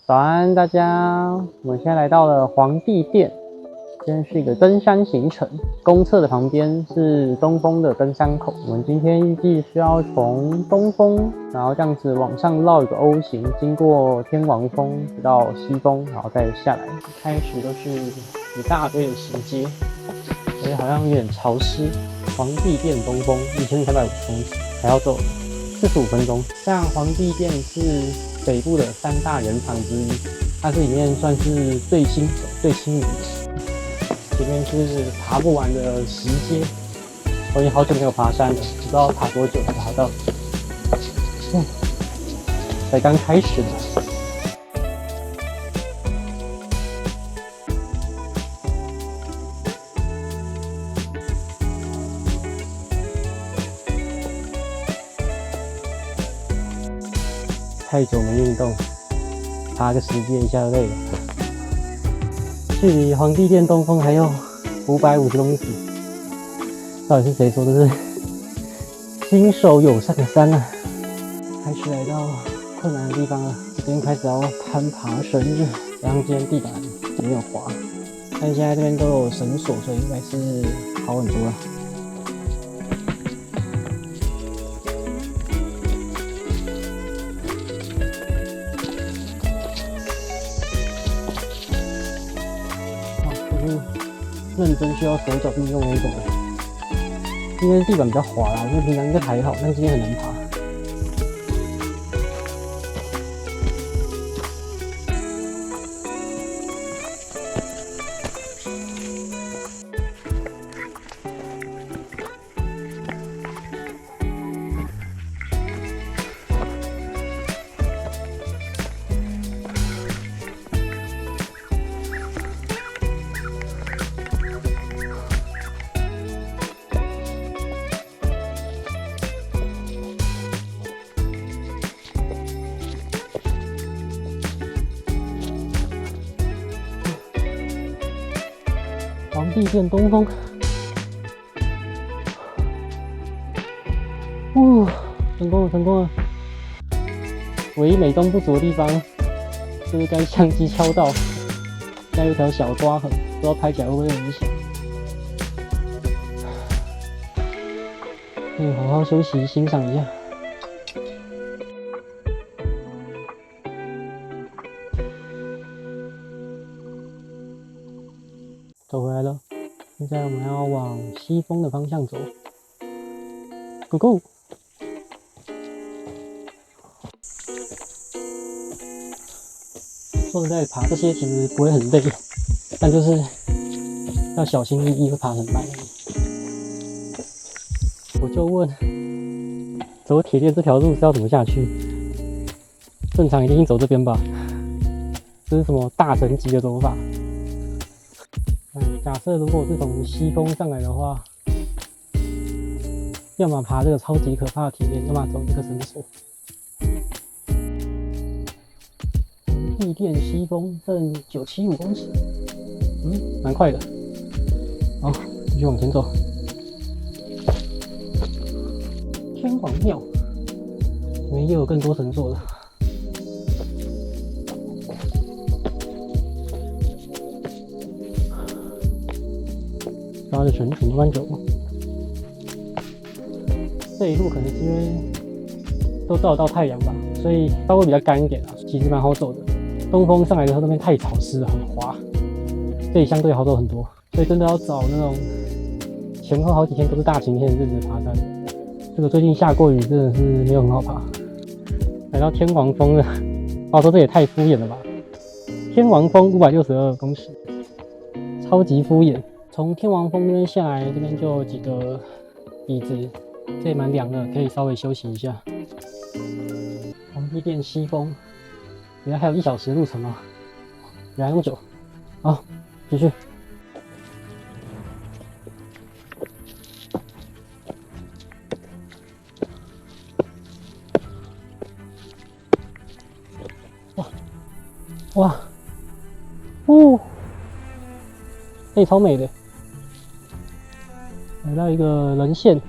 早安，大家！我們現在來到了皇帝殿，今天是一個登山行程。公廁的旁邊是東峰的登山口。我們今天預計是要從東峰，然後這樣子往上繞一個 O 型，經過天王峰到西峰，然後再下來。一開始都是一大堆的石階，而且好像有點潮濕。皇帝殿東峰1350公尺，還要走45分鐘。像皇帝殿是北部的3大人堂之一，它是裡面算是最新的。前面是爬不完的石階，我已經好久沒有爬山了，不知道爬多久才爬到。才剛開始呢。太久沒運動，爬個石階一下就累了。距離皇帝殿東峰還有550公尺，到底是誰說的是新手友善的山啊？開始來到困難的地方了，這邊開始要攀爬繩子，然後今天地板有點滑，但現在這邊都有繩索，所以應該是好很多了。認真需要手腳并用那種的，今天地板比較滑啦，因為平常應該還好，但今天很難爬。皇帝殿東峰，成功了！唯一美中不足的地方就是该相機敲到，现在有條小抓痕，不知道拍起来會不會有影響。可以好好休息欣賞一下。走回來了，现在我們要往西峰的方向走。Go go！ 說實在，爬這些其實不會很累，但就是要小心翼翼，會爬很慢。我就問，走鐵鏈這條路是要怎麼下去？正常一定走這邊吧？這是什麼大神級的走法？假設如果是從西峰上來的話，要麼爬這個超級可怕的鐵鏈，要麼走這個繩索。皇帝殿西峰剩975公尺，蠻快的。好，繼續往前走。天王廟，裡面又有更多繩索了。抓着繩子慢慢走，這一路可能是因為都照得到太陽吧，所以稍微比較乾一點啊，其實蠻好走的。東峰上來的時候那邊太潮濕了，很滑，這裡相對好走很多，所以真的要找那種前後好幾天都是大晴天的日子爬山。這個最近下過雨，真的是沒有很好爬。來到天王峰了，話說這也太敷衍了吧！天王峰562公尺，超級敷衍。從天王峰那邊下來，這邊就有幾個椅子，這也蠻涼的，可以稍微休息一下。皇帝殿西峰，原來還有1小時路程啊！原來那麼久。好，繼續。哇，这裡超美的。来到一個人線，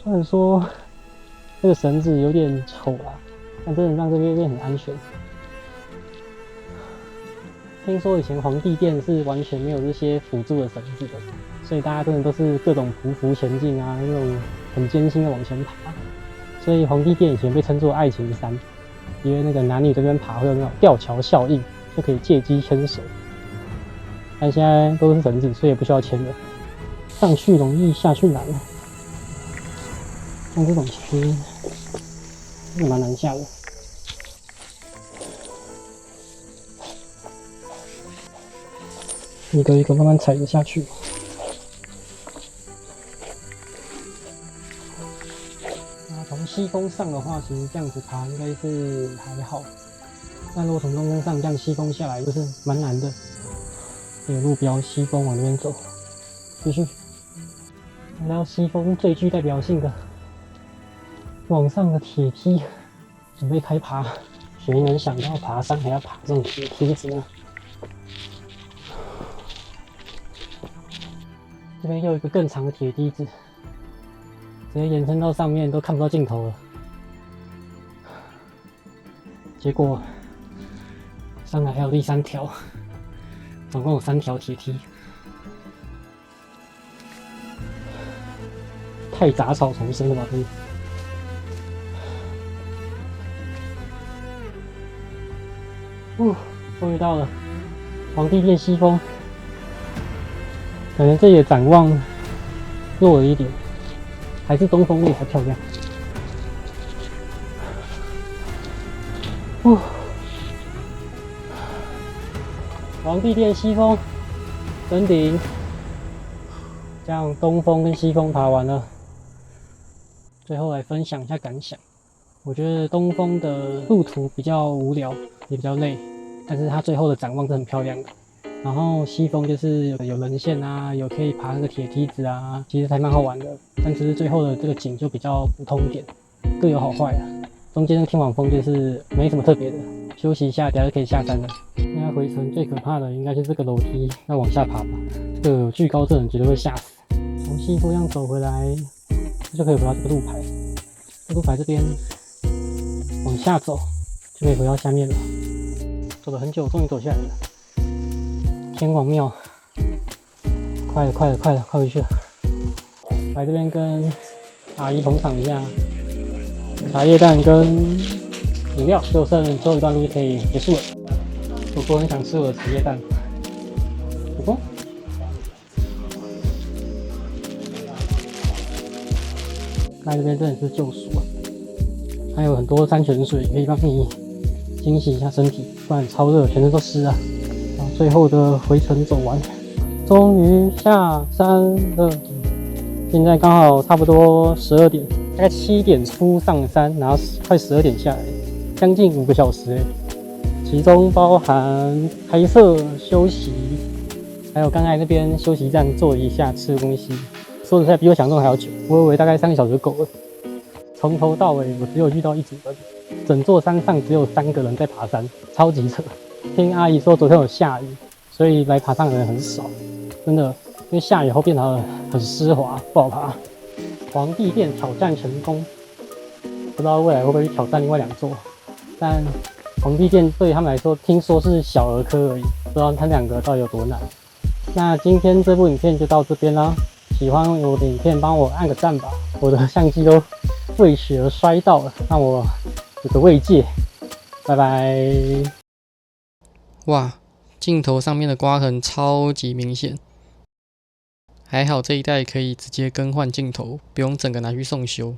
雖然說這個繩子有點醜啊，但真的讓這邊很安全。聽說以前皇帝殿是完全沒有這些輔助的繩子的，所以大家真的都是各種匍匐前進啊，那種很艱辛的往前爬。所以皇帝殿以前被稱作愛情山，因為那個男女這邊爬會有那種吊橋效應，就可以借機牽手。但現在都是繩子，所以也不需要牽了。上去容易，下去難。像這種其實也蠻難下的。一個一個慢慢踩着下去。那從西峰上的話，其實這樣子爬應該是還好。但如果從東峰上這樣西峰下來，就是蠻難的。有路標，西峰往那邊走，繼續。來到西峰最具代表性的往上的鐵梯，準備開爬。誰能想到爬山還要爬這種鐵梯子呢？這邊又有一個更長的鐵梯子，直接延伸到上面都看不到盡頭了。結果上來還有第3條，總共有3條鐵梯，太雜草叢生了吧？真的。終於到了皇帝殿西峰。可能這裡的展望弱了一點，還是東峰那裡才漂亮。皇帝殿西峰登頂，這樣東峰跟西峰爬完了，最後來分享一下感想。我覺得東峰的路途比較無聊，也比較累，但是它最後的展望是很漂亮的。然後西峰就是有人線啊，有可以爬那個鐵梯子啊，其實還蠻好玩的。但只是最後的這個景就比較普通一點，各有好壞啊。中間那個天王峰就是沒什麼特別的，休息一下，等下就可以下山了。現在回程最可怕的應該是這個樓梯要往下爬吧，這個有懼高症的人絕對會嚇死。從西峰這樣走回來，就可以回到這個路牌。這路牌這邊往下走就可以回到下面了。走了很久，終於走下來了。天王廟，快了，快回去了。來這邊跟阿姨捧場一下，茶葉蛋跟飲料，就剩最後一段路就可以結束了。不過很想吃我的茶葉蛋，不過來這邊真的是救贖啊！還有很多山泉水可以幫你清洗一下身體，不然超熱，全身都濕啊。最後的回程走完，終於下山了。現在剛好差不多12點，大概7點出上山，然後快12點下來，將近5個小時其中包含開車、休息，還有剛才那邊休息站坐了一下吃東西。說實在，比我想象中還要久，我以為大概3個小時就夠了。從頭到尾我只有遇到一組人，整座山上只有3個人在爬山，超級扯。聽阿姨說昨天有下雨，所以來爬山的人很少，真的，因為下雨後變得很濕滑，不好爬。皇帝殿挑戰成功，不知道未来會不會去挑戰另外2座，但皇帝殿對他們來說聽說是小兒科而已，不知道他2個到底有多難。那今天這部影片就到這邊啦，喜歡我的影片幫我按個讚吧，我的相機都為雪而摔到了，讓我有個慰藉。拜拜。哇，鏡頭上面的刮痕超級明顯，還好這一代可以直接更換鏡頭，不用整個拿去送修。